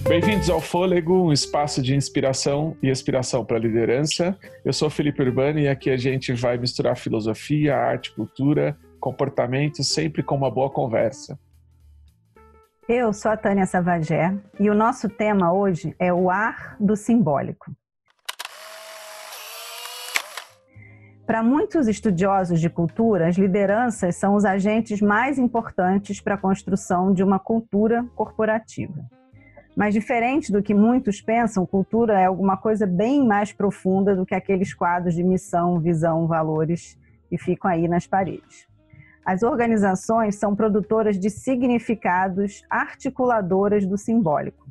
Bem-vindos ao Fôlego, um espaço de inspiração e expiração para a liderança. Eu sou Felipe Urbani e aqui a gente vai misturar filosofia, arte, cultura, comportamento, sempre com uma boa conversa. Eu sou a Tânia Savagé e o nosso tema hoje é o ar do simbólico. Para muitos estudiosos de cultura, as lideranças são os agentes mais importantes para a construção de uma cultura corporativa. Mas diferente do que muitos pensam, cultura é alguma coisa bem mais profunda do que aqueles quadros de missão, visão, valores que ficam aí nas paredes. As organizações são produtoras de significados, articuladoras do simbólico.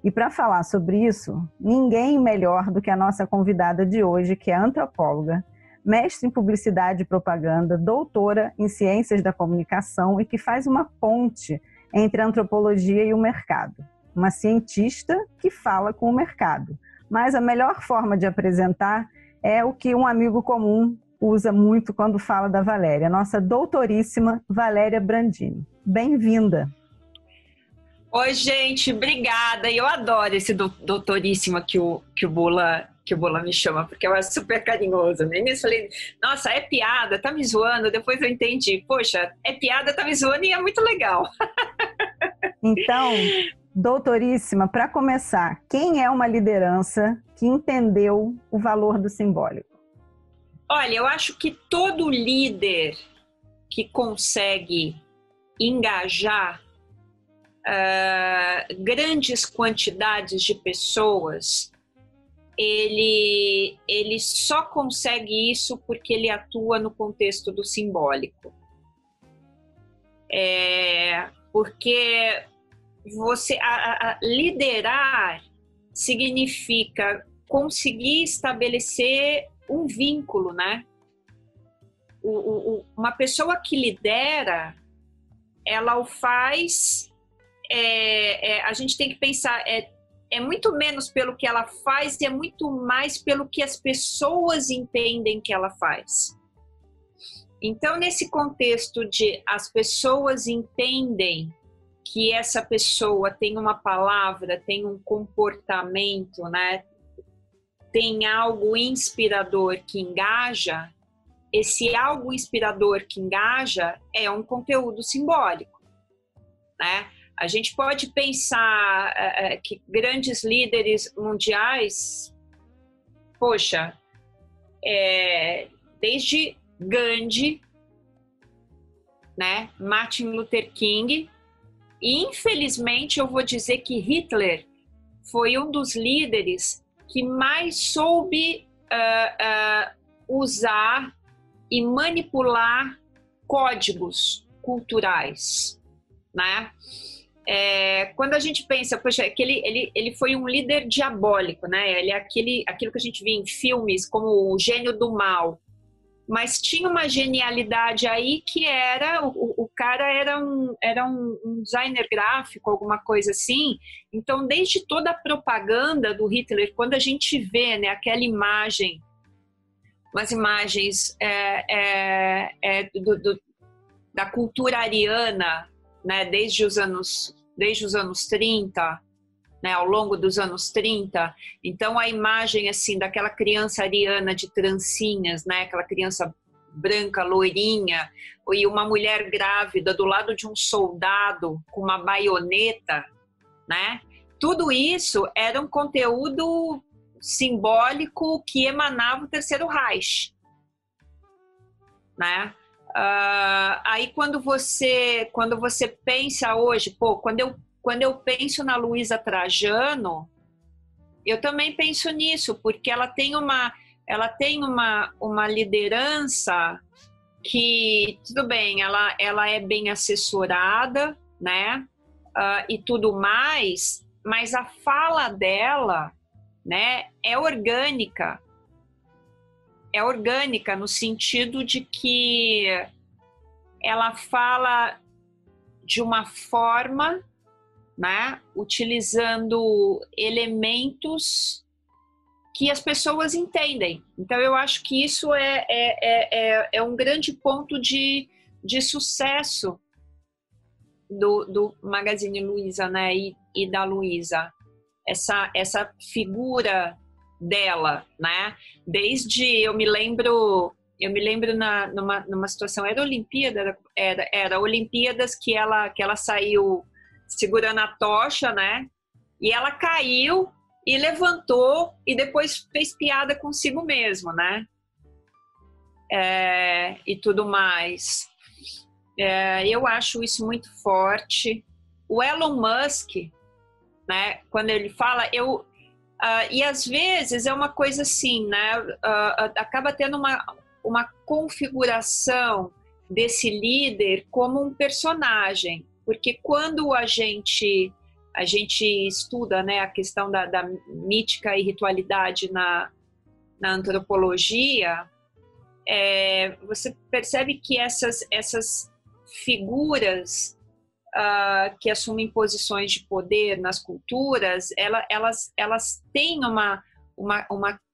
E para falar sobre isso, ninguém melhor do que a nossa convidada de hoje, que é antropóloga, mestre em publicidade e propaganda, doutora em ciências da comunicação e que faz uma ponte entre a antropologia e o mercado. Uma cientista que fala com o mercado. Mas a melhor forma de apresentar é o que um amigo comum usa muito quando fala da Valéria, nossa doutoríssima Valéria Brandini. Bem-vinda! Oi, gente, obrigada. Eu adoro esse doutoríssima que o Bula me chama, porque eu acho super carinhoso. No início eu falei, nossa, é piada, tá me zoando. Depois eu entendi, poxa, é piada, tá me zoando e é muito legal. Então, doutoríssima, para começar, quem é uma liderança que entendeu o valor do simbólico? Olha, eu acho que todo líder que consegue engajar grandes quantidades de pessoas, ele só consegue isso porque ele atua no contexto do simbólico. Porque liderar significa conseguir estabelecer um vínculo, né? Uma pessoa que lidera, ela o faz, a gente tem que pensar, é muito menos pelo que ela faz e é muito mais pelo que as pessoas entendem que ela faz. Então, nesse contexto de as pessoas entendem que essa pessoa tem uma palavra, tem um comportamento, né? Tem algo inspirador que engaja, esse algo inspirador que engaja é um conteúdo simbólico, né? A gente pode pensar que grandes líderes mundiais, poxa, desde Gandhi, né? Martin Luther King, e infelizmente eu vou dizer que Hitler foi um dos líderes que mais soube usar e manipular códigos culturais, né? Quando a gente pensa, poxa, que ele foi um líder diabólico, né? Ele é aquilo que a gente vê em filmes como o gênio do mal. Mas tinha uma genialidade aí que era, o cara era um designer gráfico, alguma coisa assim. Então, desde toda a propaganda do Hitler, quando a gente vê, né, aquela imagem, umas imagens da cultura ariana, né, desde os anos 30, né, ao longo dos anos 30, então a imagem assim daquela criança ariana de trancinhas, né, aquela criança branca, loirinha, e uma mulher grávida do lado de um soldado com uma baioneta, né, tudo isso era um conteúdo simbólico que emanava o Terceiro Reich, né? Aí quando você pensa hoje, pô, quando eu penso na Luísa Trajano, eu também penso nisso, porque ela tem uma liderança que, tudo bem, ela é bem assessorada, né, e tudo mais, mas a fala dela, né, é orgânica no sentido de que ela fala de uma forma, né, utilizando elementos que as pessoas entendem. Então, eu acho que isso é um grande ponto de sucesso do Magazine Luiza, né, e da Luiza, essa figura dela, né, desde, eu me lembro numa situação, era Olimpíadas que ela saiu segurando a tocha, né, e ela caiu e levantou e depois fez piada consigo mesmo, né, e tudo mais. Eu acho isso muito forte. O Elon Musk, né, quando ele fala, e às vezes é uma coisa assim, né, acaba tendo uma configuração desse líder como um personagem, porque quando a gente estuda, né, a questão da mítica e ritualidade na antropologia, você percebe que essas figuras que assumem posições de poder nas culturas, elas têm uma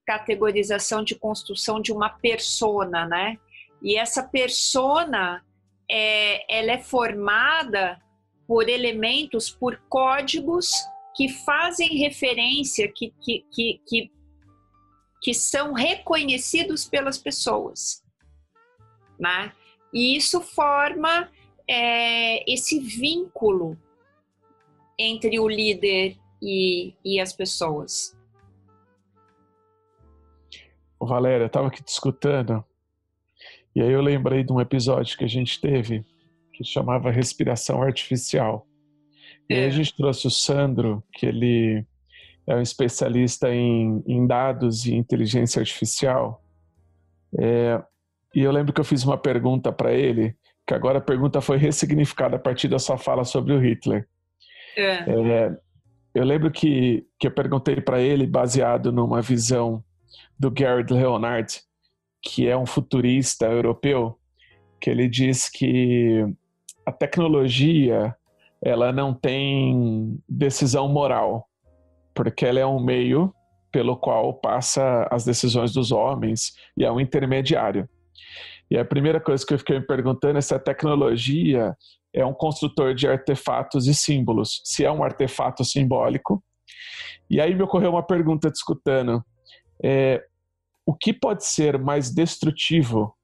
categorização de construção de uma persona, né? E essa persona, ela é formada por elementos, por códigos que fazem referência, que são reconhecidos pelas pessoas, né? E isso forma esse vínculo entre o líder e as pessoas. Valéria, eu estava aqui te escutando e aí eu lembrei de um episódio que a gente teve que chamava Respiração Artificial. E aí a gente trouxe o Sandro, que ele é um especialista em dados e inteligência artificial. E eu lembro que eu fiz uma pergunta para ele, que agora a pergunta foi ressignificada a partir da sua fala sobre o Hitler. Eu lembro que eu perguntei para ele, baseado numa visão do Gerd Leonhard, que é um futurista europeu, que ele diz que a tecnologia ela não tem decisão moral, porque ela é um meio pelo qual passa as decisões dos homens e é um intermediário. E a primeira coisa que eu fiquei me perguntando é se a tecnologia é um construtor de artefatos e símbolos, se é um artefato simbólico. E aí me ocorreu uma pergunta te escutando. O que pode ser mais destrutivo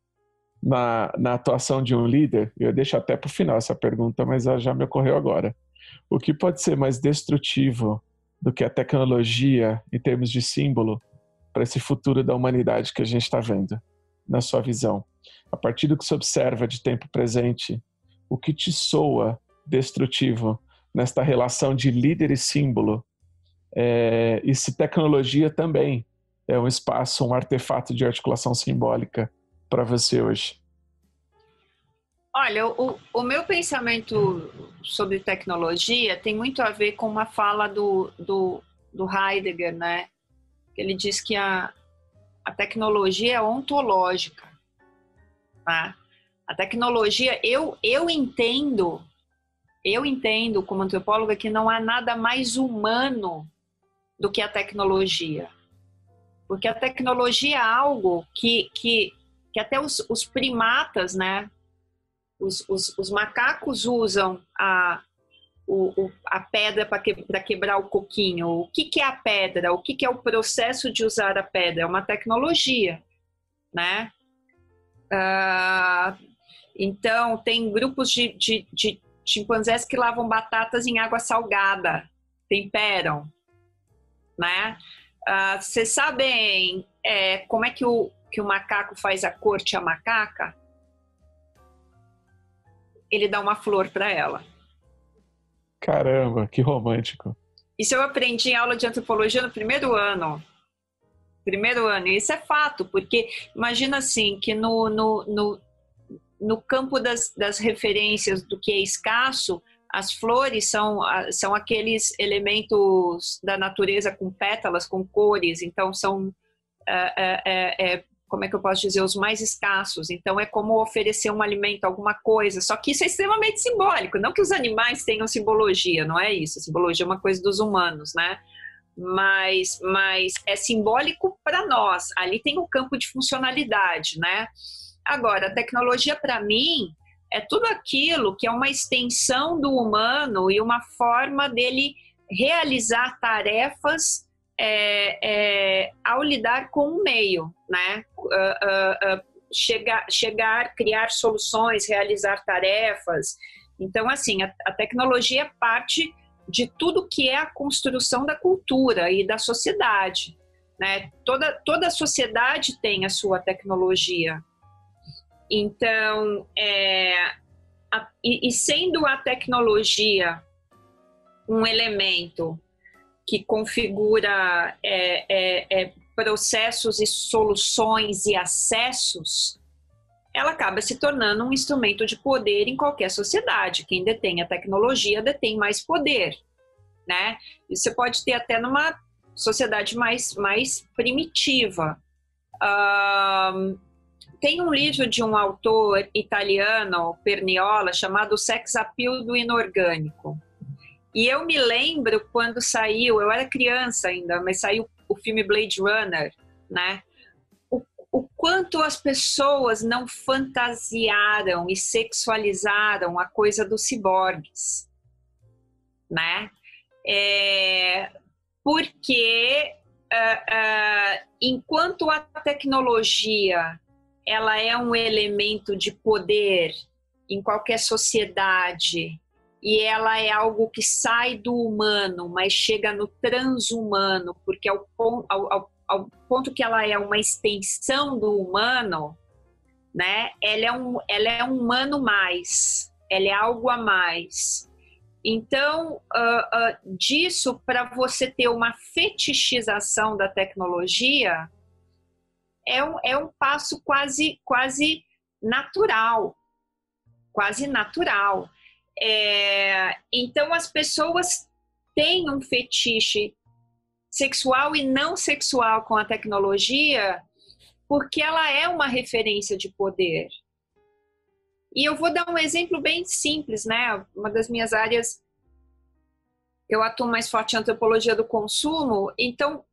na atuação de um líder? Eu deixo até para o final essa pergunta, mas ela já me ocorreu agora. O que pode ser mais destrutivo do que a tecnologia em termos de símbolo para esse futuro da humanidade que a gente está vendo, na sua visão? A partir do que se observa de tempo presente, o que te soa destrutivo nesta relação de líder e símbolo? E se tecnologia também é um espaço, um artefato de articulação simbólica para você hoje? Olha, o meu pensamento sobre tecnologia tem muito a ver com uma fala do Heidegger, né? Ele diz que a tecnologia é ontológica. Tá? A tecnologia, eu entendo como antropóloga que não há nada mais humano do que a tecnologia. Porque a tecnologia é algo que até os primatas, né? Os macacos usam a pedra para quebrar o coquinho. O que é a pedra? O que é o processo de usar a pedra? É uma tecnologia, né? Então, tem grupos de chimpanzés que lavam batatas em água salgada, temperam, né? Vocês sabem como é que o macaco faz a corte à macaca? Ele dá uma flor para ela. Caramba, que romântico. Isso eu aprendi em aula de antropologia no primeiro ano. E isso é fato, porque imagina assim, que no campo das referências do que é escasso, as flores são aqueles elementos da natureza com pétalas, com cores, então são, como é que eu posso dizer, os mais escassos. Então é como oferecer um alimento, alguma coisa, só que isso é extremamente simbólico, não que os animais tenham simbologia, não é isso, a simbologia é uma coisa dos humanos, né? Mas é simbólico para nós, ali tem o campo de funcionalidade, né? Agora, a tecnologia para mim, é tudo aquilo que é uma extensão do humano e uma forma dele realizar tarefas ao lidar com o meio, né? Chegar, criar soluções, realizar tarefas. Então, assim, a tecnologia é parte de tudo que é a construção da cultura e da sociedade, né? Toda a sociedade tem a sua tecnologia. Então, sendo a tecnologia um elemento que configura processos e soluções e acessos, ela acaba se tornando um instrumento de poder em qualquer sociedade. Quem detém a tecnologia detém mais poder, né? E você pode ter até numa sociedade mais primitiva. Tem um livro de um autor italiano, Perniola, chamado Sex Appeal do Inorgânico. E eu me lembro quando saiu, eu era criança ainda, mas saiu o filme Blade Runner, né? O quanto as pessoas não fantasiaram e sexualizaram a coisa dos ciborgues, né? Porque enquanto a tecnologia ela é um elemento de poder em qualquer sociedade e ela é algo que sai do humano, mas chega no transhumano, porque ao ponto que ela é uma extensão do humano, né? Ela é um humano mais, ela é algo a mais. Então, disso, para você ter uma fetichização da tecnologia, é um passo quase natural, quase natural. Então, as pessoas têm um fetiche sexual e não sexual com a tecnologia, porque ela é uma referência de poder. E eu vou dar um exemplo bem simples, né? Uma das minhas áreas, eu atuo mais forte em antropologia do consumo. Então,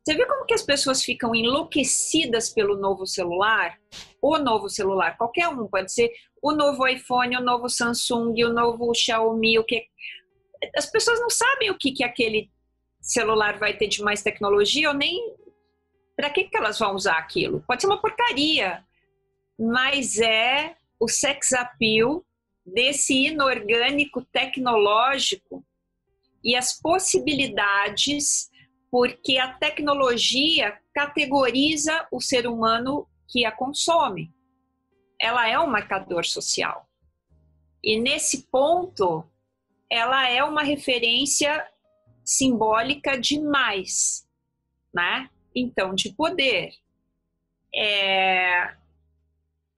você vê como que as pessoas ficam enlouquecidas pelo novo celular? O novo celular, qualquer um, pode ser o novo iPhone, o novo Samsung, o novo Xiaomi, as pessoas não sabem o que aquele celular vai ter de mais tecnologia, ou nem para que elas vão usar aquilo. Pode ser uma porcaria, mas é o sex appeal desse inorgânico tecnológico e as possibilidades, porque a tecnologia categoriza o ser humano que a consome. Ela é um marcador social. E nesse ponto, ela é uma referência simbólica demais, né? Então, de poder.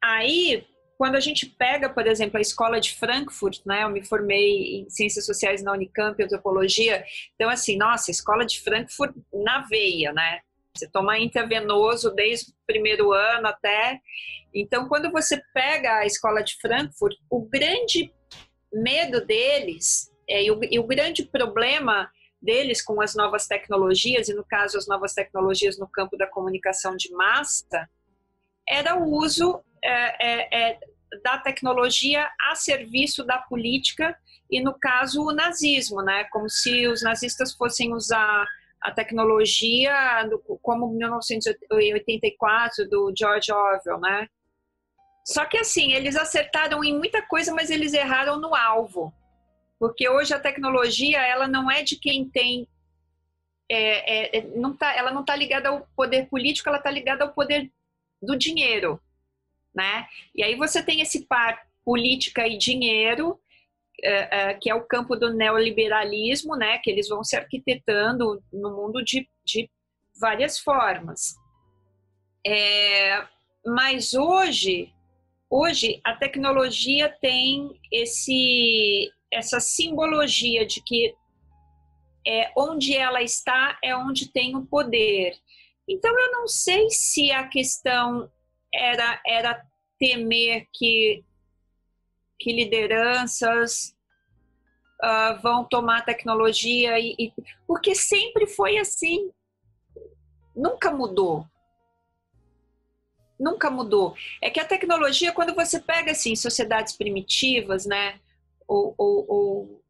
Aí, quando a gente pega, por exemplo, a escola de Frankfurt, né? Eu me formei em Ciências Sociais na Unicamp, Antropologia. Então, assim, nossa, a escola de Frankfurt na veia, né? Você toma intravenoso desde o primeiro ano até... Então, quando você pega a escola de Frankfurt, o grande medo deles e o grande problema deles com as novas tecnologias, e no caso as novas tecnologias no campo da comunicação de massa, era o uso da tecnologia a serviço da política e, no caso, o nazismo, né? Como se os nazistas fossem usar a tecnologia como 1984 do George Orwell, né? Só que assim, eles acertaram em muita coisa, mas eles erraram no alvo. Porque hoje a tecnologia, ela não é de quem tem... ela não está ligada ao poder político, ela está ligada ao poder do dinheiro, né? E aí você tem esse par política e dinheiro, que é o campo do neoliberalismo, né? Que eles vão se arquitetando no mundo de várias formas. Mas hoje a tecnologia tem essa simbologia de que onde ela está é onde tem o poder. Então, eu não sei se a questão era temer que lideranças vão tomar tecnologia, porque sempre foi assim. Nunca mudou. nunca mudou. É que a tecnologia, quando você pega assim, sociedades primitivas, né, ou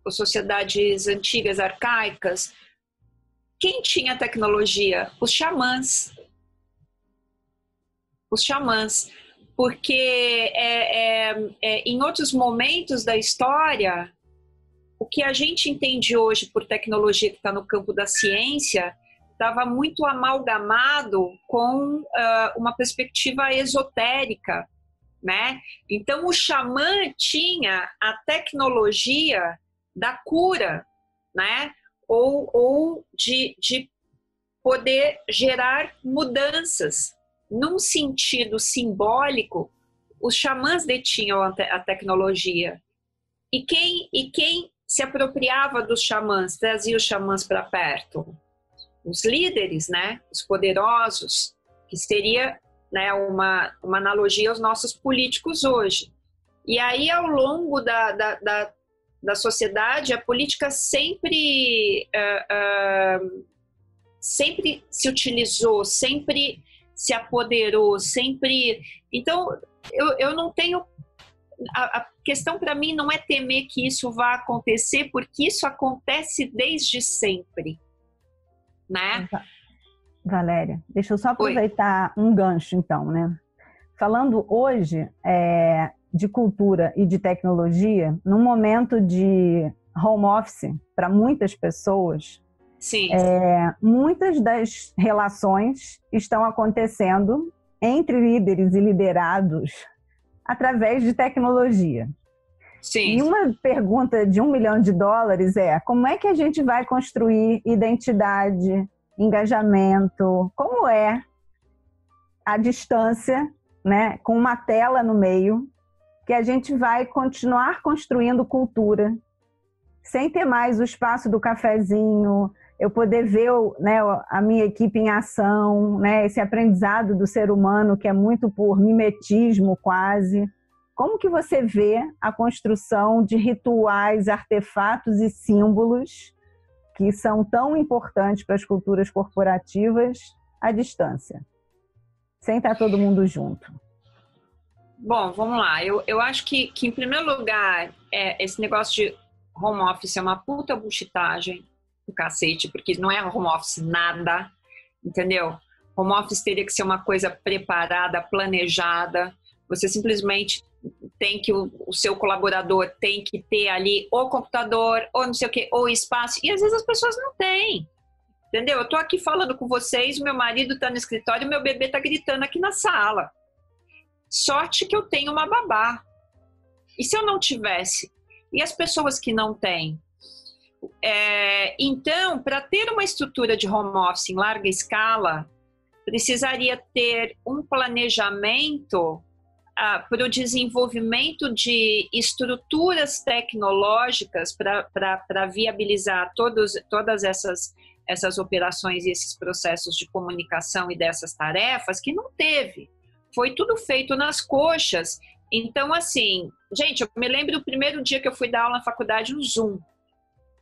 sociedades antigas, arcaicas, quem tinha tecnologia? Os xamãs. Os xamãs. Porque em outros momentos da história, o que a gente entende hoje por tecnologia que está no campo da ciência estava muito amalgamado com uma perspectiva esotérica, né? Então, o xamã tinha a tecnologia da cura, né? Ou de poder gerar mudanças. Num sentido simbólico, os xamãs detinham a tecnologia. E quem se apropriava dos xamãs, trazia os xamãs para perto? Os líderes, né? Os poderosos, que seria, né, uma analogia aos nossos políticos hoje. E aí, ao longo da sociedade, a política sempre se utilizou, sempre se apoderou, sempre... Então, eu não tenho... A questão para mim não é temer que isso vá acontecer, porque isso acontece desde sempre, né? Valéria, deixa eu só aproveitar um gancho, então, né? Falando hoje de cultura e de tecnologia, num momento de home office para muitas pessoas, sim. Muitas das relações estão acontecendo entre líderes e liderados através de tecnologia. Sim. E uma pergunta de $1 milhão é: como é que a gente vai construir identidade, engajamento? Como é a distância, né, com uma tela no meio, que a gente vai continuar construindo cultura sem ter mais o espaço do cafezinho, eu poder ver, né, a minha equipe em ação, né, esse aprendizado do ser humano que é muito por mimetismo quase. Como que você vê a construção de rituais, artefatos e símbolos que são tão importantes para as culturas corporativas à distância, sem estar todo mundo junto? Bom, vamos lá. Eu acho que em primeiro lugar, esse negócio de home office é uma puta bullshitagem do cacete, porque não é home office nada, entendeu? Home office teria que ser uma coisa preparada, planejada. Você simplesmente tem que, o seu colaborador tem que ter ali o computador, ou não sei o que, ou espaço, e às vezes as pessoas não têm, entendeu? Eu tô aqui falando com vocês, meu marido tá no escritório, meu bebê tá gritando aqui na sala. Sorte que eu tenho uma babá. E se eu não tivesse? E as pessoas que não têm? Então, para ter uma estrutura de home office em larga escala, precisaria ter um planejamento para o desenvolvimento de estruturas tecnológicas para viabilizar todas essas operações e esses processos de comunicação e dessas tarefas, que não teve. Foi tudo feito nas coxas. Então, assim, gente, eu me lembro do primeiro dia que eu fui dar aula na faculdade no Zoom.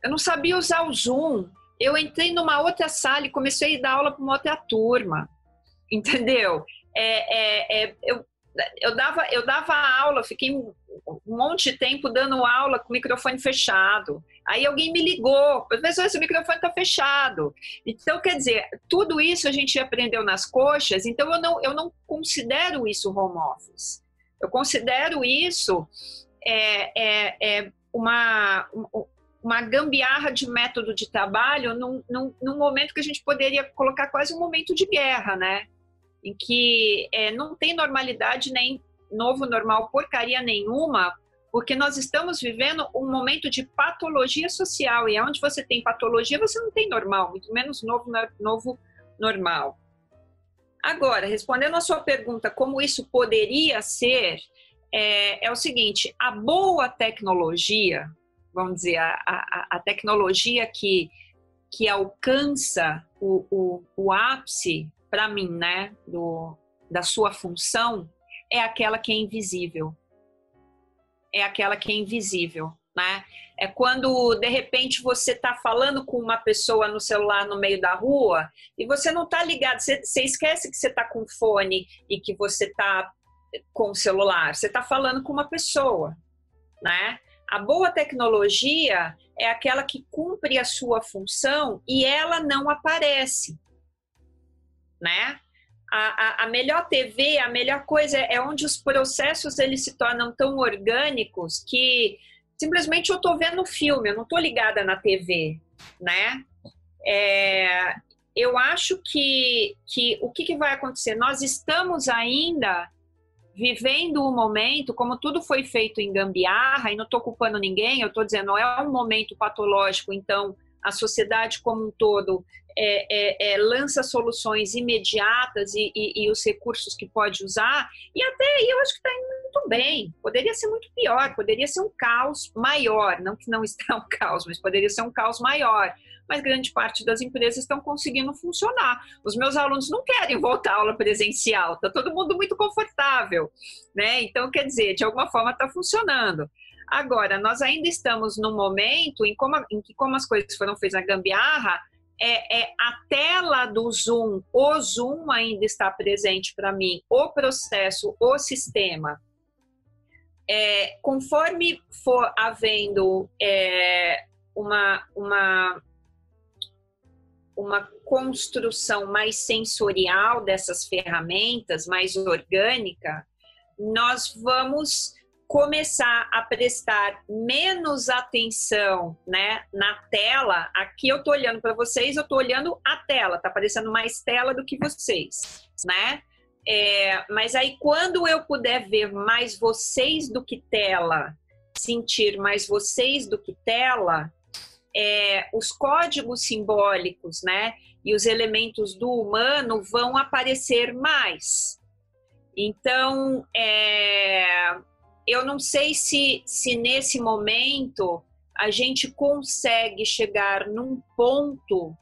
Eu não sabia usar o Zoom. Eu entrei numa outra sala e comecei a dar aula para uma outra turma. Entendeu? Eu dava aula, fiquei um monte de tempo dando aula com o microfone fechado. Aí alguém me ligou, professor, esse microfone está fechado. Então, quer dizer, tudo isso a gente aprendeu nas coxas, então eu não considero isso home office. Eu considero isso uma gambiarra de método de trabalho num momento que a gente poderia colocar quase um momento de guerra, né? Em que não tem normalidade nem novo normal, porcaria nenhuma, porque nós estamos vivendo um momento de patologia social, e onde você tem patologia, você não tem normal, muito menos novo normal. Agora, respondendo a sua pergunta, como isso poderia ser, é o seguinte: a boa tecnologia, vamos dizer, a tecnologia que alcança o ápice, para mim, né, da sua função, é aquela que é invisível. É aquela que é invisível. né? É quando, de repente, você está falando com uma pessoa no celular no meio da rua e você não está ligado, você esquece que você está com fone e que você está com o celular, você está falando com uma pessoa, né? A boa tecnologia é aquela que cumpre a sua função e ela não aparece, né? A melhor TV, a melhor coisa é onde os processos eles se tornam tão orgânicos que simplesmente eu estou vendo um filme, eu não estou ligada na TV, né? Eu acho que o que vai acontecer? Nós estamos ainda vivendo um momento, como tudo foi feito em gambiarra, e não estou culpando ninguém, eu estou dizendo, não é um momento patológico, então a sociedade como um todo lança soluções imediatas e os recursos que pode usar, e até aí eu acho que está indo muito bem. Poderia ser muito pior, poderia ser um caos maior, não que não está um caos, mas poderia ser um caos maior. Mas grande parte das empresas estão conseguindo funcionar. Os meus alunos não querem voltar à aula presencial, está todo mundo muito confortável, né? Então, quer dizer, de alguma forma está funcionando. Agora, nós ainda estamos num momento em que, como as coisas foram feitas na gambiarra, a tela do Zoom, o Zoom ainda está presente para mim, o processo, o sistema. Conforme for havendo uma construção mais sensorial dessas ferramentas, mais orgânica, nós vamos começar a prestar menos atenção, né, na tela. Aqui eu estou olhando para vocês, eu estou olhando a tela, está aparecendo mais tela do que vocês, né? Mas aí quando eu puder ver mais vocês do que tela, sentir mais vocês do que tela, os códigos simbólicos, né, e os elementos do humano vão aparecer mais. Então, eu não sei se nesse momento a gente consegue chegar num ponto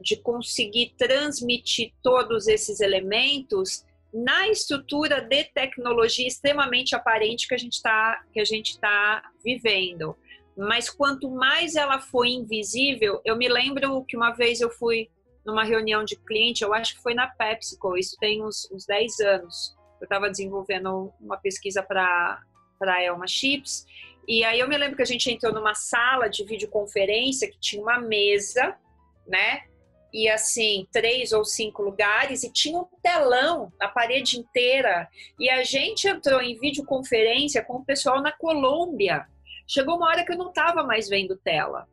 de conseguir transmitir todos esses elementos na estrutura de tecnologia extremamente aparente que a gente tá vivendo. Mas quanto mais ela for invisível, eu me lembro que uma vez eu fui numa reunião de cliente, eu acho que foi na PepsiCo, isso tem uns 10 anos. Eu estava desenvolvendo uma pesquisa para a Elma Chips, e aí eu me lembro que a gente entrou numa sala de videoconferência que tinha uma mesa, né? E assim, 3 ou 5 lugares, e tinha um telão na parede inteira. E a gente entrou em videoconferência com o pessoal na Colômbia. Chegou uma hora que eu não estava mais vendo tela,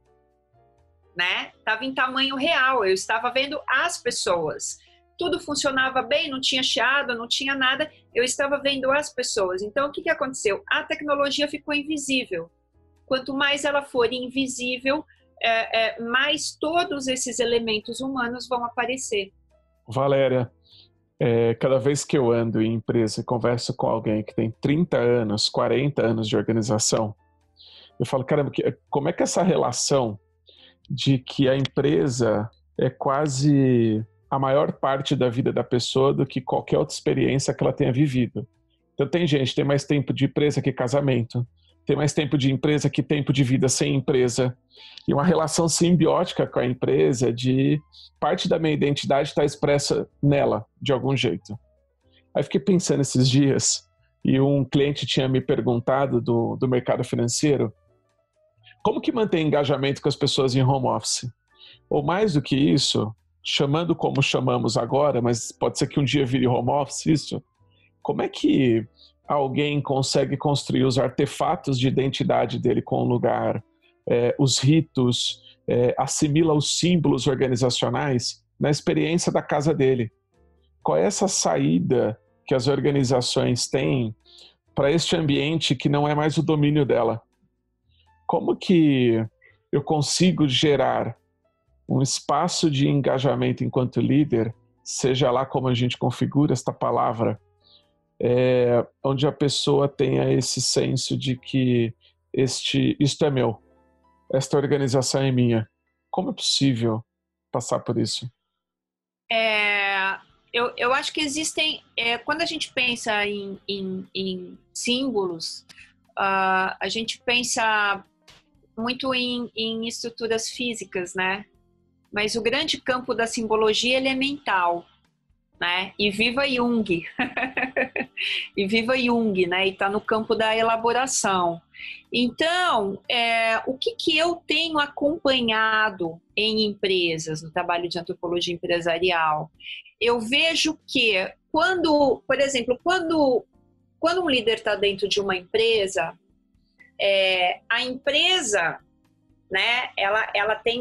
né? Estava em tamanho real, eu estava vendo as pessoas. Tudo funcionava bem, não tinha chiado, não tinha nada, eu estava vendo as pessoas. Então, o que aconteceu? A tecnologia ficou invisível. Quanto mais ela for invisível, mais todos esses elementos humanos vão aparecer. Valéria, cada vez que eu ando em empresa e converso com alguém que tem 30 anos, 40 anos de organização, eu falo, caramba, como é que essa relação de que a empresa é quase a maior parte da vida da pessoa do que qualquer outra experiência que ela tenha vivido. Então tem gente que tem mais tempo de empresa que casamento, tem mais tempo de empresa que tempo de vida sem empresa, e uma relação simbiótica com a empresa de parte da minha identidade está expressa nela, de algum jeito. Aí fiquei pensando esses dias, e um cliente tinha me perguntado do mercado financeiro, como que mantém engajamento com as pessoas em home office? Ou mais do que isso, chamando como chamamos agora, mas pode ser que um dia vire home office isso, como é que alguém consegue construir os artefatos de identidade dele com o lugar, os ritos, assimila os símbolos organizacionais na experiência da casa dele? Qual é essa saída que as organizações têm para este ambiente que não é mais o domínio dela? Como que eu consigo gerar um espaço de engajamento enquanto líder, seja lá como a gente configura esta palavra, onde a pessoa tenha esse senso de que isto é meu, esta organização é minha. Como é possível passar por isso? Eu acho que existem, quando a gente pensa em símbolos, a gente pensa muito em estruturas físicas, né? Mas o grande campo da simbologia, ele é mental, né? E viva Jung! E viva Jung, né? E está no campo da elaboração. Então, o que eu tenho acompanhado em empresas, no trabalho de antropologia empresarial? Eu vejo que por exemplo, quando um líder está dentro de uma empresa, a empresa, né, ela tem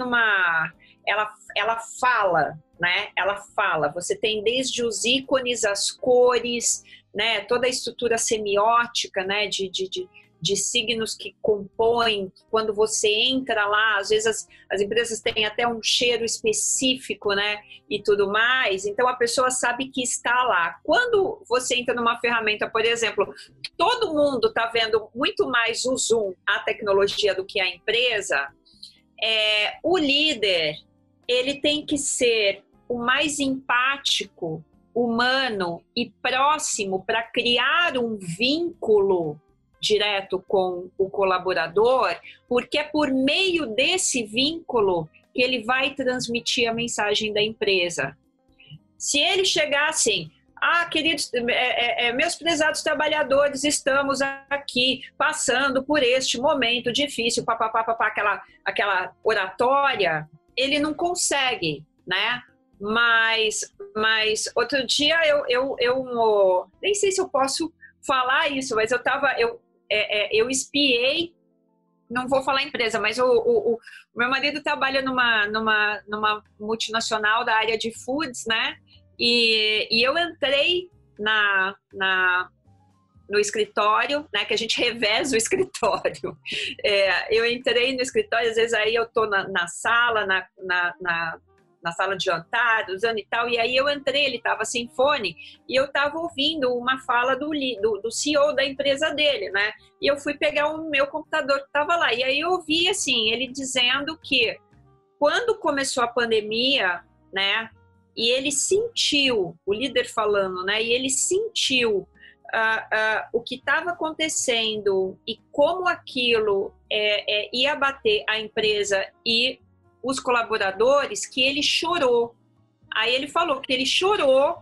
ela fala, né? Ela fala. Você tem desde os ícones, as cores, né? Toda a estrutura semiótica, né? De signos que compõem. Quando você entra lá, às vezes as empresas têm até um cheiro específico, né? E tudo mais. Então a pessoa sabe que está lá. Quando você entra numa ferramenta, por exemplo, todo mundo está vendo muito mais o Zoom, a tecnologia, do que a empresa. O líder, ele tem que ser o mais empático, humano e próximo para criar um vínculo direto com o colaborador, porque é por meio desse vínculo que ele vai transmitir a mensagem da empresa. Se ele chegar assim, queridos, meus prezados trabalhadores, estamos aqui passando por este momento difícil, aquela oratória, ele não consegue, né? Mas outro dia eu nem sei se eu posso falar isso, mas eu espiei, não vou falar empresa, mas o meu marido trabalha numa multinacional da área de foods, né? E eu entrei no escritório, né, que a gente reveza o escritório. Eu entrei no escritório, às vezes aí eu tô na sala, na sala de jantar, usando e tal, e aí eu entrei, ele estava sem fone, e eu estava ouvindo uma fala do CEO da empresa dele, né? E eu fui pegar o meu computador que estava lá, e aí eu ouvi, assim, ele dizendo que quando começou a pandemia, né, e ele sentiu, o líder falando, né, e ele sentiu o que estava acontecendo e como aquilo ia bater a empresa e os colaboradores, que ele chorou. Aí ele falou que ele chorou,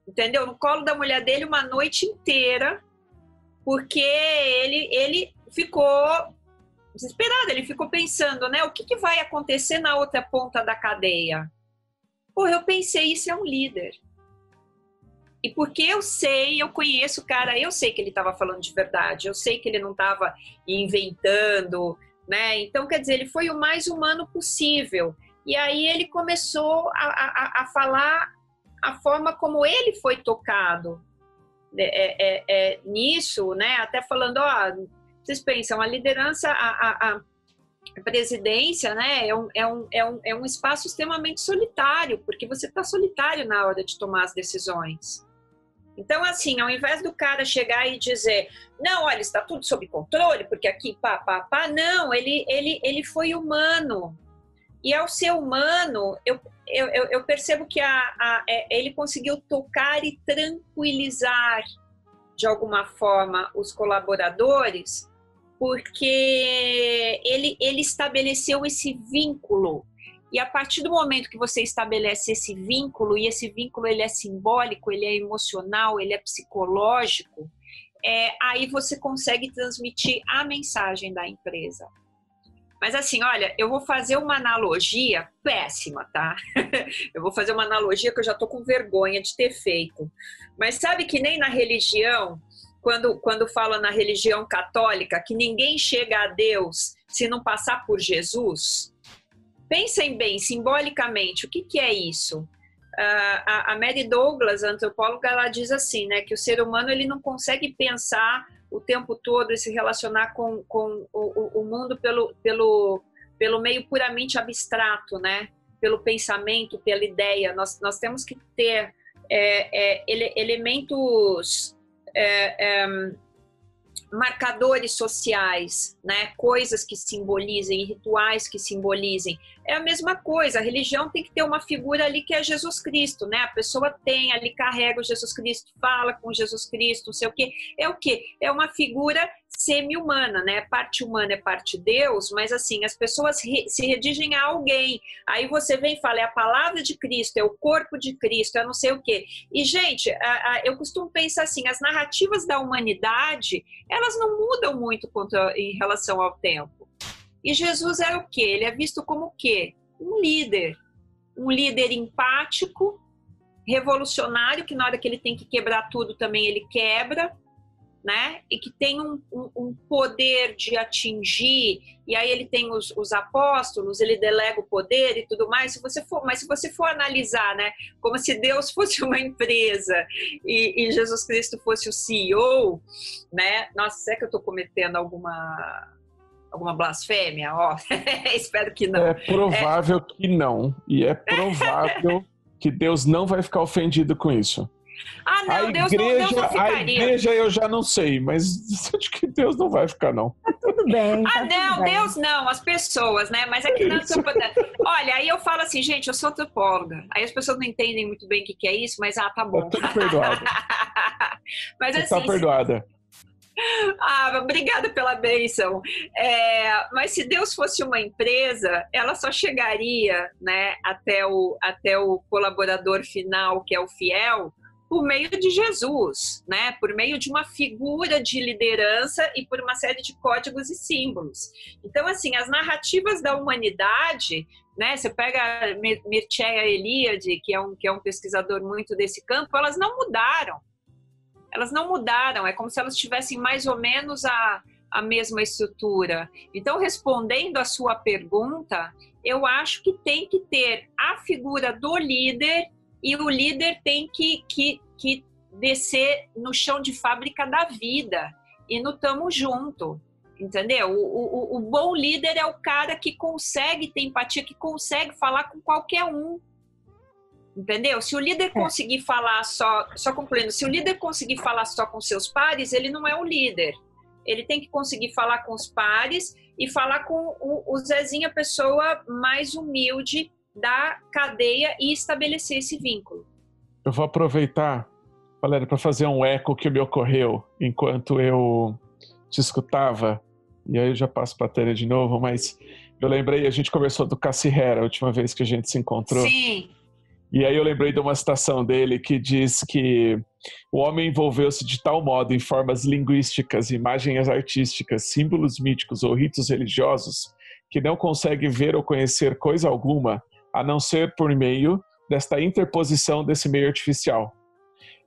entendeu? No colo da mulher dele uma noite inteira, porque ele ficou desesperado, ele ficou pensando, né? O que vai acontecer na outra ponta da cadeia? Pô, eu pensei, isso é um líder. E porque eu conheço o cara, eu sei que ele estava falando de verdade, eu sei que ele não estava inventando, né? Então, quer dizer, ele foi o mais humano possível. E aí ele começou a falar a forma como ele foi tocado nisso, né? Até falando, vocês pensam, a liderança, a presidência, né? É um espaço extremamente solitário, porque você está solitário na hora de tomar as decisões. Então, assim, ao invés do cara chegar e dizer, não, olha, está tudo sob controle, porque aqui, não, ele foi humano. E ao ser humano, eu percebo que ele conseguiu tocar e tranquilizar, de alguma forma, os colaboradores, porque ele estabeleceu esse vínculo. E a partir do momento que você estabelece esse vínculo, e esse vínculo ele é simbólico, ele é emocional, ele é psicológico, aí você consegue transmitir a mensagem da empresa. Mas assim, olha, eu vou fazer uma analogia péssima, tá? Eu vou fazer uma analogia que eu já tô com vergonha de ter feito. Mas sabe que nem na religião, quando fala na religião católica que ninguém chega a Deus se não passar por Jesus? Pensem bem, simbolicamente, o que é isso? A Mary Douglas, a antropóloga, ela diz assim, né, que o ser humano ele não consegue pensar o tempo todo e se relacionar com o mundo pelo meio puramente abstrato, né? Pelo pensamento, pela ideia. Nós temos que ter elementos, marcadores sociais, né? Coisas que simbolizem, rituais que simbolizem. É a mesma coisa, a religião tem que ter uma figura ali que é Jesus Cristo, né? A pessoa tem ali, carrega o Jesus Cristo, fala com Jesus Cristo, não sei o quê. É o quê? É uma figura semi-humana, né? Parte humana é parte Deus, mas assim, as pessoas se redigem a alguém. Aí você vem e fala, é a palavra de Cristo, é o corpo de Cristo, é não sei o quê. E, gente, eu costumo pensar assim, as narrativas da humanidade, elas não mudam muito em relação ao tempo. E Jesus é o quê? Ele é visto como o quê? Um líder empático, revolucionário, que na hora que ele tem que quebrar tudo também ele quebra, né? E que tem um poder de atingir, e aí ele tem os apóstolos, ele delega o poder e tudo mais. Mas se você for analisar, né, como se Deus fosse uma empresa e Jesus Cristo fosse o CEO, né? Nossa, será que eu estou cometendo alguma blasfêmia? Ó, espero que não. É provável que não, e é provável que Deus não vai ficar ofendido com isso. Ah, não, Deus não ficaria. A igreja eu já não sei, mas acho que Deus não vai ficar, não. Tá tudo bem. Não, Deus não, as pessoas, né? Mas é que não. Olha, aí eu falo assim, gente, eu sou antropóloga. Aí as pessoas não entendem muito bem o que é isso, mas tá bom. Tá tudo perdoado. Mas você assim, tá perdoada. Obrigada pela bênção. Mas se Deus fosse uma empresa, ela só chegaria, né, até o colaborador final, que é o fiel, por meio de Jesus, né? Por meio de uma figura de liderança e por uma série de códigos e símbolos. Então, assim, as narrativas da humanidade, né? Você pega Mircea Eliade, que é um pesquisador muito desse campo, elas não mudaram. Elas não mudaram, é como se elas tivessem mais ou menos a mesma estrutura. Então, respondendo à sua pergunta, eu acho que tem que ter a figura do líder, e o líder tem que descer no chão de fábrica da vida e no tamo junto, entendeu? O bom líder é o cara que consegue ter empatia, que consegue falar com qualquer um, entendeu? Se o líder conseguir falar só concluindo, se o líder conseguir falar só com seus pares, ele não é o líder. Ele tem que conseguir falar com os pares e falar com o Zezinho, a pessoa mais humilde da cadeia, e estabelecer esse vínculo. Eu vou aproveitar, Valéria, para fazer um eco que me ocorreu enquanto eu te escutava, e aí eu já passo para a Tânia de novo, mas eu lembrei, a gente conversou do Cassi Hera a última vez que a gente se encontrou. Sim. E aí eu lembrei de uma citação dele que diz que o homem envolveu-se de tal modo em formas linguísticas, imagens artísticas, símbolos míticos ou ritos religiosos que não consegue ver ou conhecer coisa alguma a não ser por meio desta interposição desse meio artificial.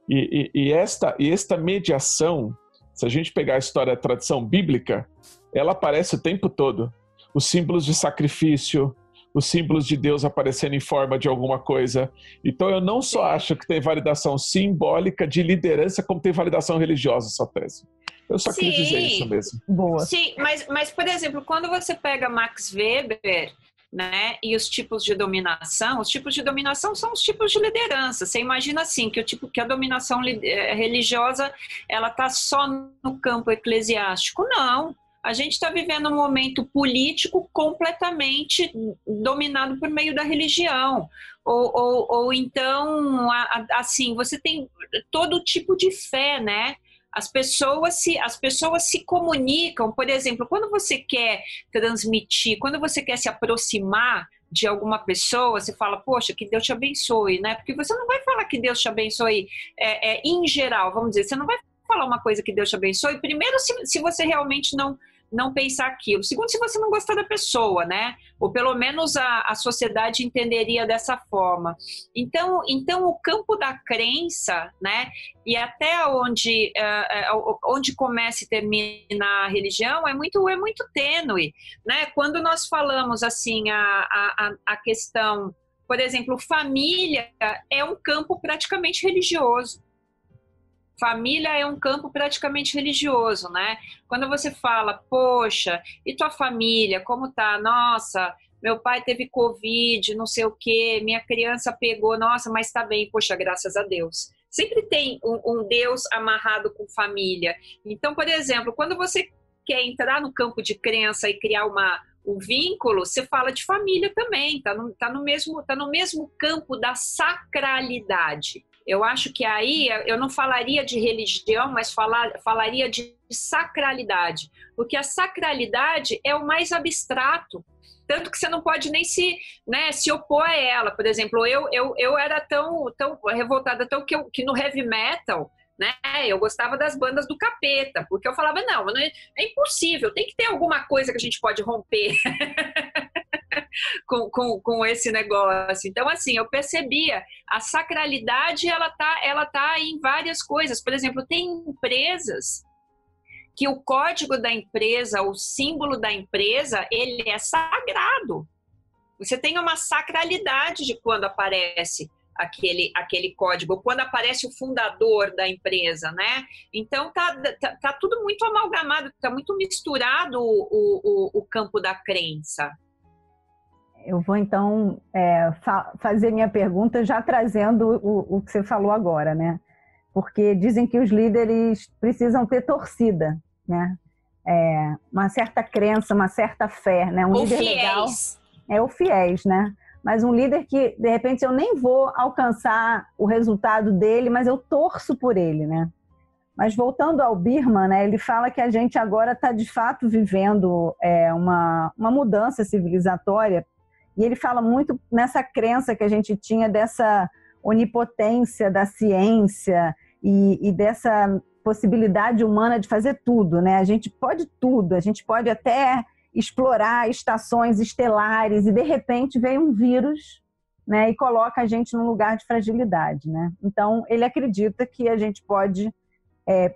E esta mediação, se a gente pegar a história da tradição bíblica, ela aparece o tempo todo. Os símbolos de sacrifício, os símbolos de Deus aparecendo em forma de alguma coisa. Então eu não só acho que tem validação simbólica de liderança, como tem validação religiosa, essa tese. Eu só queria dizer isso mesmo. Boa. Sim, mas, por exemplo, quando você pega Max Weber, né, e os tipos de dominação são os tipos de liderança. Você imagina assim, que a dominação religiosa, ela está só no campo eclesiástico? Não. A gente está vivendo um momento político completamente dominado por meio da religião. Ou então, assim, você tem todo tipo de fé, né? As pessoas se comunicam, por exemplo, quando você quer transmitir, quando você quer se aproximar de alguma pessoa, você fala, poxa, que Deus te abençoe, né? Porque você não vai falar que Deus te abençoe em geral, vamos dizer, você não vai falar uma coisa que Deus te abençoe, primeiro se você realmente não pensar aquilo. Segundo, se você não gostar da pessoa, né? Ou pelo menos a sociedade entenderia dessa forma. Então o campo da crença, né? E até onde começa e termina a religião é muito tênue, né? Quando nós falamos assim a questão, por exemplo, família é um campo praticamente religioso. Família é um campo praticamente religioso, né? Quando você fala, poxa, e tua família, como tá? Nossa, meu pai teve Covid, não sei o quê, minha criança pegou, nossa, mas tá bem, poxa, graças a Deus. Sempre tem um Deus amarrado com família. Então, por exemplo, quando você quer entrar no campo de crença e criar um vínculo, você fala de família também, tá no mesmo campo da sacralidade. Eu acho que aí eu não falaria de religião, mas falaria de sacralidade, porque a sacralidade é o mais abstrato, tanto que você não pode nem se opor a ela. Por exemplo, eu era tão revoltada que no heavy metal, né, eu gostava das bandas do Capeta, porque eu falava, não, é impossível, tem que ter alguma coisa que a gente pode romper com esse negócio. Então, assim, eu percebia, a sacralidade, ela tá em várias coisas. Por exemplo, tem empresas que o código da empresa, o símbolo da empresa, ele é sagrado. Você tem uma sacralidade de quando aparece aquele código, quando aparece o fundador da empresa, né? Então, tá tudo muito amalgamado, tá muito misturado o campo da crença. Eu vou, então, fazer minha pergunta já trazendo o que você falou agora, né? Porque dizem que os líderes precisam ter torcida, né? Uma certa crença, uma certa fé, né? Um ou líder fiéis. Legal, ou fiéis, né? Mas um líder que, de repente, eu nem vou alcançar o resultado dele, mas eu torço por ele, né? Mas voltando ao Birman, né, ele fala que a gente agora está, de fato, vivendo uma mudança civilizatória, e ele fala muito nessa crença que a gente tinha dessa onipotência da ciência e dessa possibilidade humana de fazer tudo, né? A gente pode tudo, a gente pode até explorar estações estelares e, de repente, vem um vírus, né, e coloca a gente num lugar de fragilidade, né? Então, ele acredita que a gente pode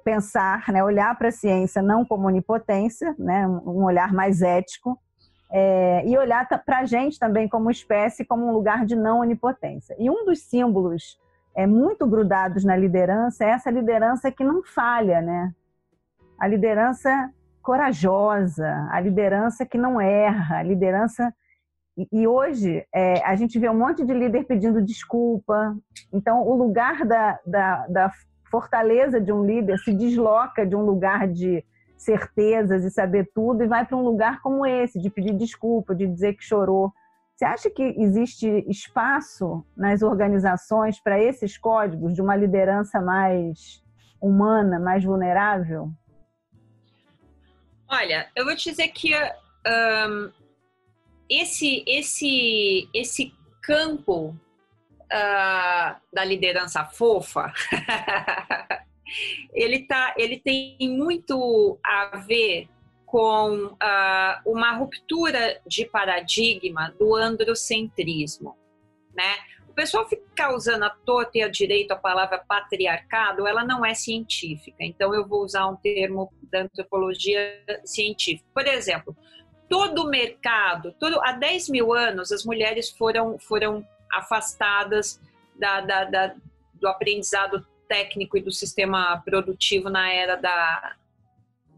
pensar, né, olhar para a ciência não como onipotência, né, um olhar mais ético, e olhar para a gente também como espécie, como um lugar de não onipotência. E um dos símbolos muito grudados na liderança é essa liderança que não falha, né? A liderança corajosa, a liderança que não erra, a liderança... E hoje a gente vê um monte de líder pedindo desculpa. Então, o lugar da fortaleza de um líder se desloca de um lugar de certezas e saber tudo e vai para um lugar como esse, de pedir desculpa, de dizer que chorou. Você acha que existe espaço nas organizações para esses códigos de uma liderança mais humana, mais vulnerável? Olha, eu vou te dizer que esse campo da liderança fofa ele tem muito a ver com uma ruptura de paradigma do androcentrismo, né? O pessoal fica usando à torta e à direita a palavra patriarcado, ela não é científica, então eu vou usar um termo da antropologia científica. Por exemplo, todo o mercado, há 10 mil anos, as mulheres foram afastadas do aprendizado técnico e do sistema produtivo na era da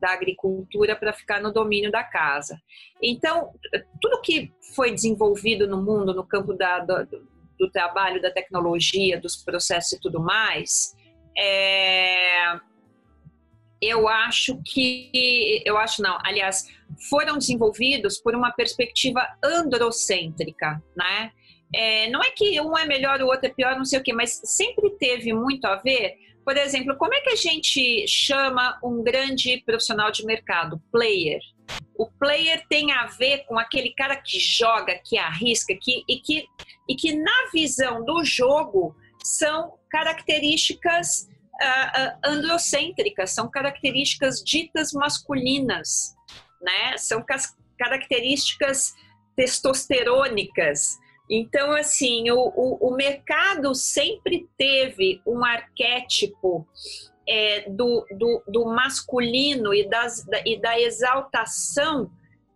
agricultura para ficar no domínio da casa. Então, tudo que foi desenvolvido no mundo, no campo do trabalho, da tecnologia, dos processos e tudo mais, aliás, foram desenvolvidos por uma perspectiva androcêntrica, né? Não é que um é melhor, o outro é pior, não sei o quê, mas sempre teve muito a ver. Por exemplo, como é que a gente chama um grande profissional de mercado? Player. O player tem a ver com aquele cara que joga, que arrisca, e que na visão do jogo são características androcêntricas, são características ditas masculinas, né? São características testosterônicas. Então, assim, o mercado sempre teve um arquétipo do masculino e da exaltação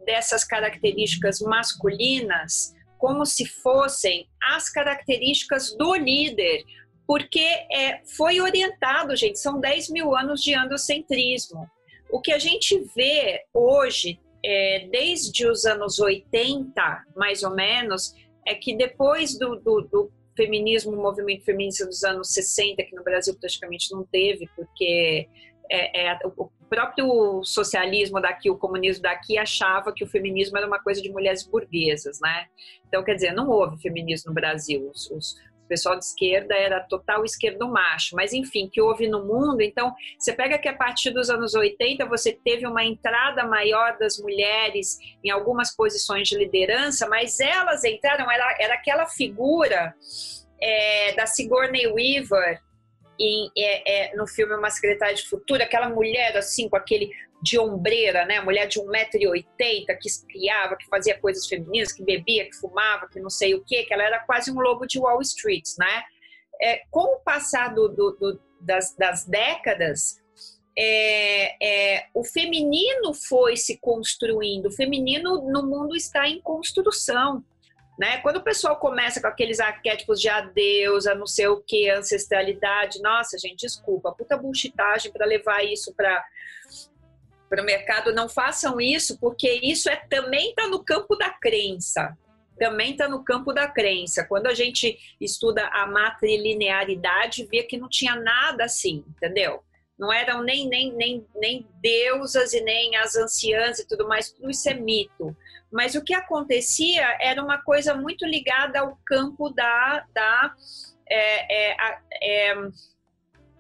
dessas características masculinas como se fossem as características do líder, porque foi orientado, gente, são 10 mil anos de androcentrismo. O que a gente vê hoje, desde os anos 80, mais ou menos, é que depois do feminismo, o movimento feminista dos anos 60, que no Brasil praticamente não teve, porque o próprio socialismo daqui, o comunismo daqui, achava que o feminismo era uma coisa de mulheres burguesas, né? Então, quer dizer, não houve feminismo no Brasil. Os pessoal de esquerda era total esquerdo macho, mas enfim, que houve no mundo. Então, você pega que a partir dos anos 80 você teve uma entrada maior das mulheres em algumas posições de liderança, mas elas entraram, era aquela figura da Sigourney Weaver no filme Uma Secretária de Futuro, aquela mulher assim, com aquele de ombreira, né? Mulher de 1,80 m, que espiava, que fazia coisas femininas, que bebia, que fumava, que não sei o quê, que ela era quase um lobo de Wall Street, né? Com o passar das décadas, o feminino foi se construindo, o feminino no mundo está em construção, né? Quando o pessoal começa com aqueles arquétipos de a deusa, não sei o que, ancestralidade, nossa, gente, desculpa, puta bullshitagem para levar isso para o mercado. Não façam isso, porque isso também está no campo da crença. Também está no campo da crença. Quando a gente estuda a matrilinearidade, vê que não tinha nada assim, entendeu? Não eram nem deusas e nem as anciãs e tudo mais, tudo isso é mito. Mas o que acontecia era uma coisa muito ligada ao campo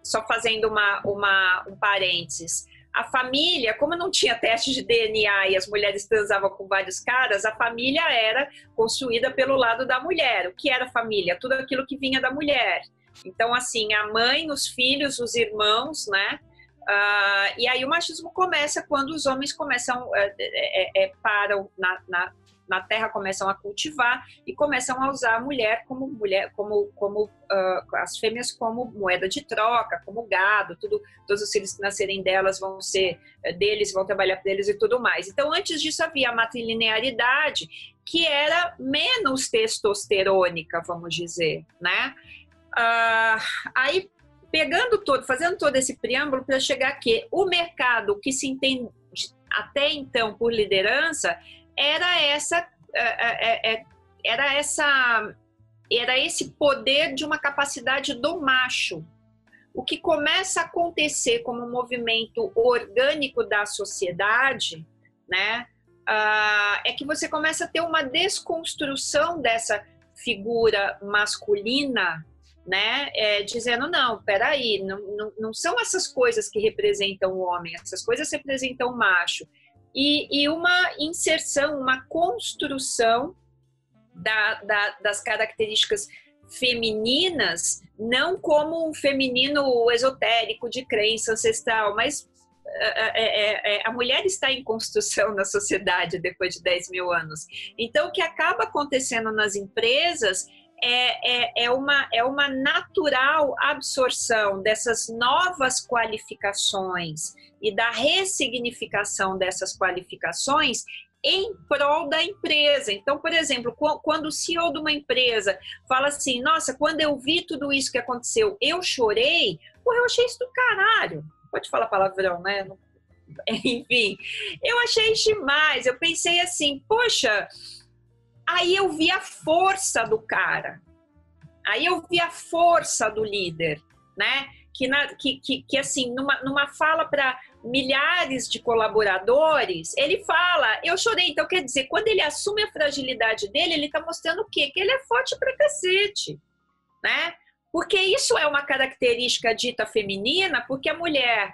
só fazendo um parênteses. A família, como não tinha teste de DNA e as mulheres transavam com vários caras, a família era construída pelo lado da mulher. O que era família? Tudo aquilo que vinha da mulher. Então, assim, a mãe, os filhos, os irmãos, né? E aí o machismo começa quando os homens começam, param na terra, começam a cultivar e começam a usar a mulher como as fêmeas como moeda de troca, como gado, todos os filhos que nascerem delas vão ser deles, vão trabalhar para eles e tudo mais. Então, antes disso havia a matrilinearidade, que era menos testosterônica, vamos dizer, né? Aí, fazendo todo esse preâmbulo para chegar aqui, o mercado que se entende até então por liderança era esse poder de uma capacidade do macho. O que começa a acontecer como um movimento orgânico da sociedade, né, é que você começa a ter uma desconstrução dessa figura masculina, né, dizendo, não, peraí, não são essas coisas que representam o homem, essas coisas representam o macho. E uma inserção, uma construção das características femininas, não como um feminino esotérico de crença ancestral, mas a mulher está em construção na sociedade depois de 10 mil anos. Então, o que acaba acontecendo nas empresas é uma natural absorção dessas novas qualificações e da ressignificação dessas qualificações em prol da empresa. Então, por exemplo, quando o CEO de uma empresa fala assim, nossa, quando eu vi tudo isso que aconteceu, eu chorei, eu achei isso do caralho. Pode falar palavrão, né? Enfim, eu achei demais. Eu pensei assim, poxa, aí eu vi a força do cara, aí eu vi a força do líder, né? Que assim, numa fala para milhares de colaboradores, ele fala, eu chorei. Então, quer dizer, quando ele assume a fragilidade dele, ele está mostrando o quê? Que ele é forte pra cacete, né? Porque isso é uma característica dita feminina, porque a mulher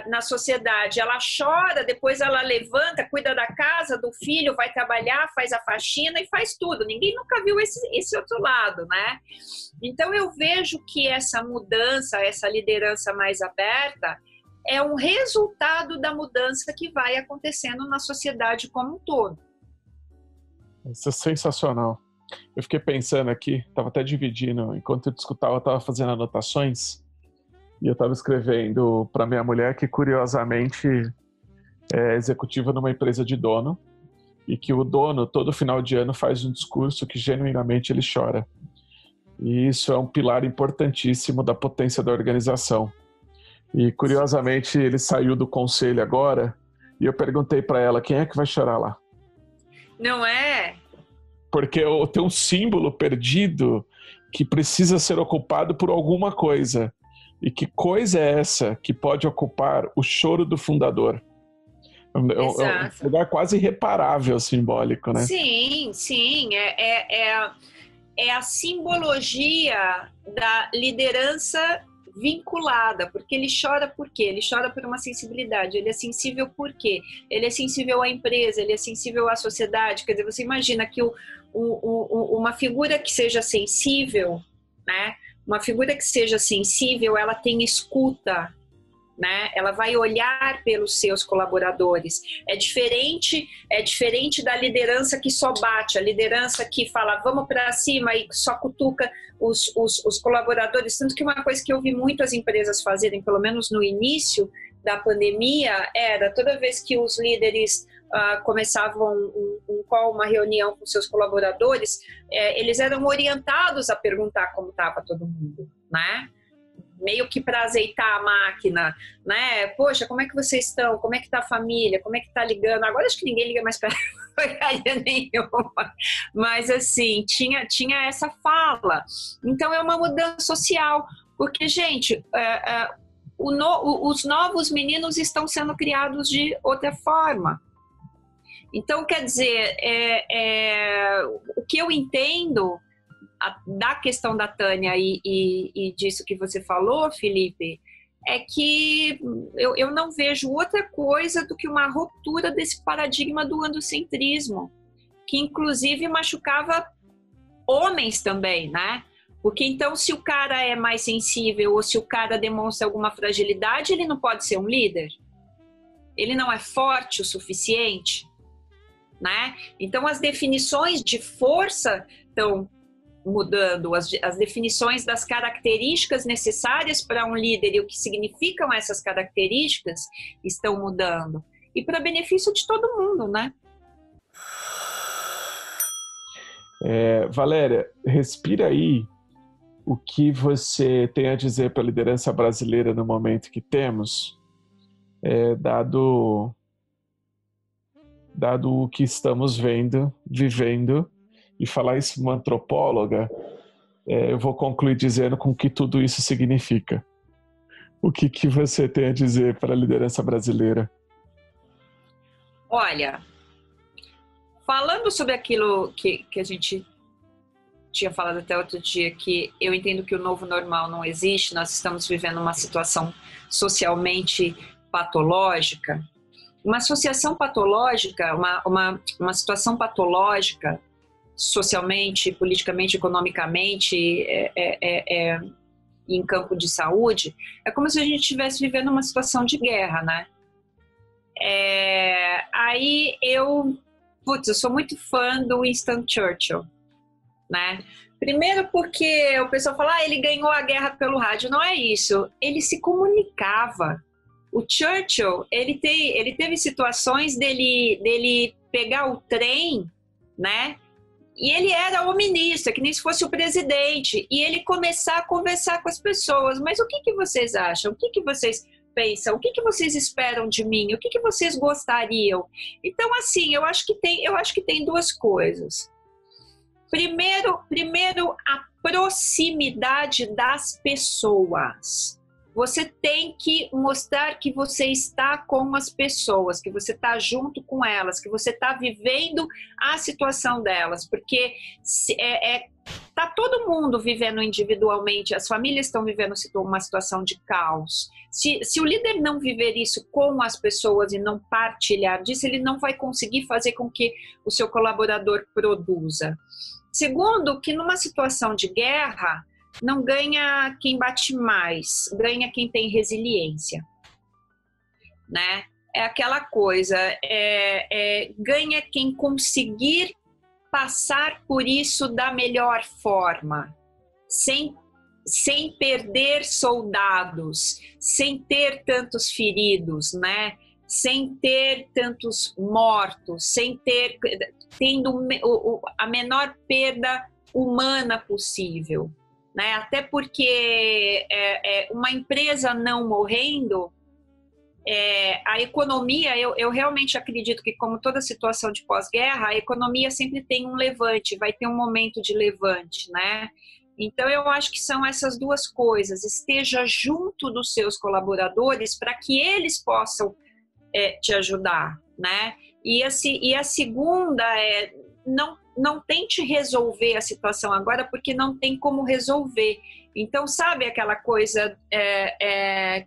na sociedade, ela chora, depois ela levanta, cuida da casa, do filho, vai trabalhar, faz a faxina e faz tudo. Ninguém nunca viu esse outro lado, né? Então eu vejo que essa mudança, essa liderança mais aberta, é um resultado da mudança que vai acontecendo na sociedade como um todo. Isso é sensacional. Eu fiquei pensando aqui, estava até dividindo, enquanto eu escutava, eu estava fazendo anotações e eu estava escrevendo para minha mulher que, curiosamente, é executiva numa empresa de dono e que o dono, todo final de ano, faz um discurso que genuinamente ele chora. E isso é um pilar importantíssimo da potência da organização. E, curiosamente, ele saiu do conselho agora e eu perguntei para ela, quem é que vai chorar lá? Não é? Porque tem um símbolo perdido que precisa ser ocupado por alguma coisa. E que coisa é essa que pode ocupar o choro do fundador? É um lugar quase irreparável, simbólico, né? Sim, sim. é a simbologia da liderança vinculada, porque ele chora por quê? Ele chora por uma sensibilidade, ele é sensível por quê? Ele é sensível à empresa, ele é sensível à sociedade, quer dizer, você imagina que uma figura que seja sensível, né? Uma figura que seja sensível, ela tem escuta, né? Ela vai olhar pelos seus colaboradores. É diferente da liderança que só bate, a liderança que fala vamos para cima e só cutuca os colaboradores. Tanto que uma coisa que eu vi muito as empresas fazerem, pelo menos no início da pandemia, era toda vez que os líderes começavam uma reunião com seus colaboradores, eles eram orientados a perguntar como estava todo mundo, né? Meio que para azeitar a máquina, né? Poxa, como é que vocês estão? Como é que tá a família? Como é que tá ligando? Agora acho que ninguém liga mais para porcaria nenhuma. Mas assim, tinha essa fala. Então é uma mudança social, porque, gente, os novos meninos estão sendo criados de outra forma. Então, quer dizer, o que eu entendo da questão da Tânia e disso que você falou, Felipe, é que eu não vejo outra coisa do que uma ruptura desse paradigma do androcentrismo, que inclusive machucava homens também, né? Porque então, se o cara é mais sensível ou se o cara demonstra alguma fragilidade, ele não pode ser um líder? Ele não é forte o suficiente? Né? Então, as definições de força estão mudando, as definições das características necessárias para um líder e o que significam essas características estão mudando. E para benefício de todo mundo, né? Valéria, respira aí o que você tem a dizer para a liderança brasileira no momento que temos, dado o que estamos vivendo, e falar isso uma antropóloga, eu vou concluir dizendo com o que tudo isso significa. O que você tem a dizer para a liderança brasileira? Olha, falando sobre aquilo que a gente tinha falado até outro dia, que eu entendo que o novo normal não existe, nós estamos vivendo uma situação socialmente patológica. Uma associação patológica, uma situação patológica, socialmente, politicamente, economicamente, em campo de saúde, é como se a gente estivesse vivendo uma situação de guerra, né? Aí eu sou muito fã do Winston Churchill, né? Primeiro porque o pessoal fala, ele ganhou a guerra pelo rádio. Não é isso, ele se comunicava. O Churchill, ele teve situações dele pegar o trem, né? E ele era o ministro, que nem se fosse o presidente, e ele começar a conversar com as pessoas. Mas o que vocês acham? O que vocês pensam? O que vocês esperam de mim? O que vocês gostariam? Então, assim, eu acho que tem duas coisas. Primeiro, a proximidade das pessoas. Você tem que mostrar que você está com as pessoas, que você está junto com elas, que você está vivendo a situação delas, porque está todo mundo vivendo individualmente, as famílias estão vivendo uma situação de caos. Se o líder não viver isso com as pessoas e não partilhar disso, ele não vai conseguir fazer com que o seu colaborador produza. Segundo, que numa situação de guerra, não ganha quem bate mais, ganha quem tem resiliência, né? É aquela coisa, ganha quem conseguir passar por isso da melhor forma, sem perder soldados, sem ter tantos feridos, né? Sem ter tantos mortos, tendo a menor perda humana possível. Né? Até porque uma empresa não morrendo, a economia, eu realmente acredito que, como toda situação de pós-guerra, a economia sempre tem um levante, vai ter um momento de levante, né? Então, eu acho que são essas duas coisas. Esteja junto dos seus colaboradores para que eles possam te ajudar, né? E a segunda não tente resolver a situação agora, porque não tem como resolver. Então, sabe aquela coisa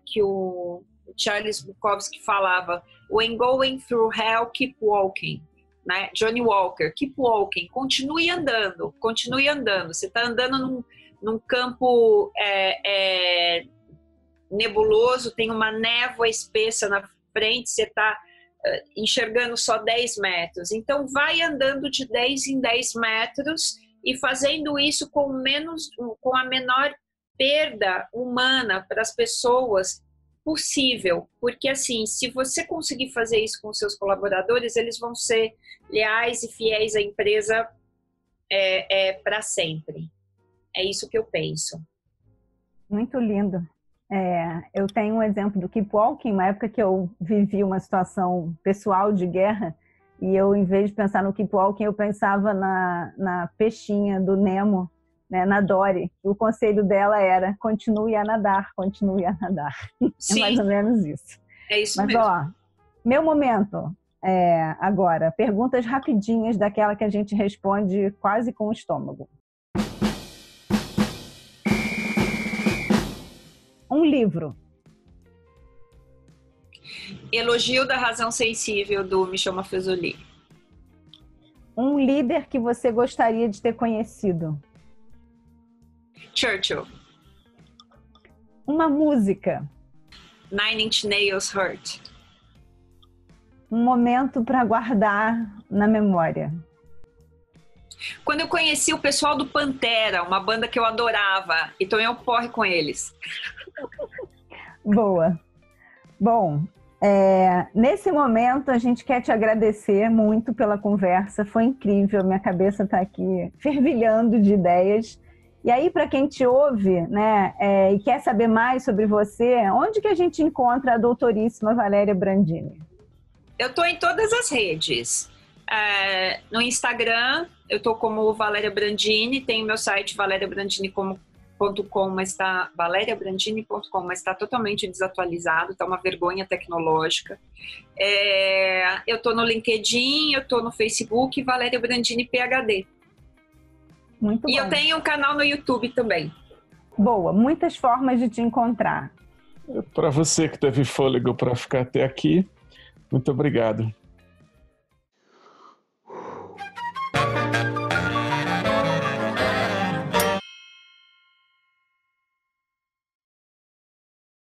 que o Charles Bukowski falava, when going through hell, keep walking. Né? Johnny Walker, keep walking, continue andando. Você está andando num campo nebuloso, tem uma névoa espessa na frente, você está enxergando só 10 metros. Então, vai andando de 10 em 10 metros e fazendo isso com a menor perda humana para as pessoas possível, porque assim, se você conseguir fazer isso com seus colaboradores, eles vão ser leais e fiéis à empresa para sempre. É isso que eu penso. Muito lindo. Eu tenho um exemplo do Keep Walking, uma época que eu vivi uma situação pessoal de guerra, e eu, em vez de pensar no Keep Walking, eu pensava na peixinha do Nemo, né, na Dory. O conselho dela era: continue a nadar, continue a nadar. Sim, é mais ou menos isso. É isso Mas, mesmo. Ó, meu momento agora, perguntas rapidinhas daquela que a gente responde quase com o estômago. Um livro. Elogio da Razão Sensível, do Michel Maffezoli. Um líder que você gostaria de ter conhecido. Churchill. Uma música. Nine Inch Nails Hurt. Um momento para guardar na memória. Quando eu conheci o pessoal do Pantera, uma banda que eu adorava, e tomei um porre com eles. Boa. Bom, nesse momento a gente quer te agradecer muito pela conversa, foi incrível, minha cabeça está aqui fervilhando de ideias. E aí, para quem te ouve, né, e quer saber mais sobre você, onde que a gente encontra a doutoríssima Valéria Brandini? Eu estou em todas as redes. No Instagram, eu estou como Valéria Brandini, tem o meu site valeriabrandini.com, mas está valeriabrandini.com, mas está totalmente desatualizado, está uma vergonha tecnológica. Eu estou no LinkedIn, eu estou no Facebook, Valéria Brandini PhD. Muito bom. E eu tenho um canal no YouTube também. Boa, muitas formas de te encontrar. Para você que teve fôlego para ficar até aqui, muito obrigado.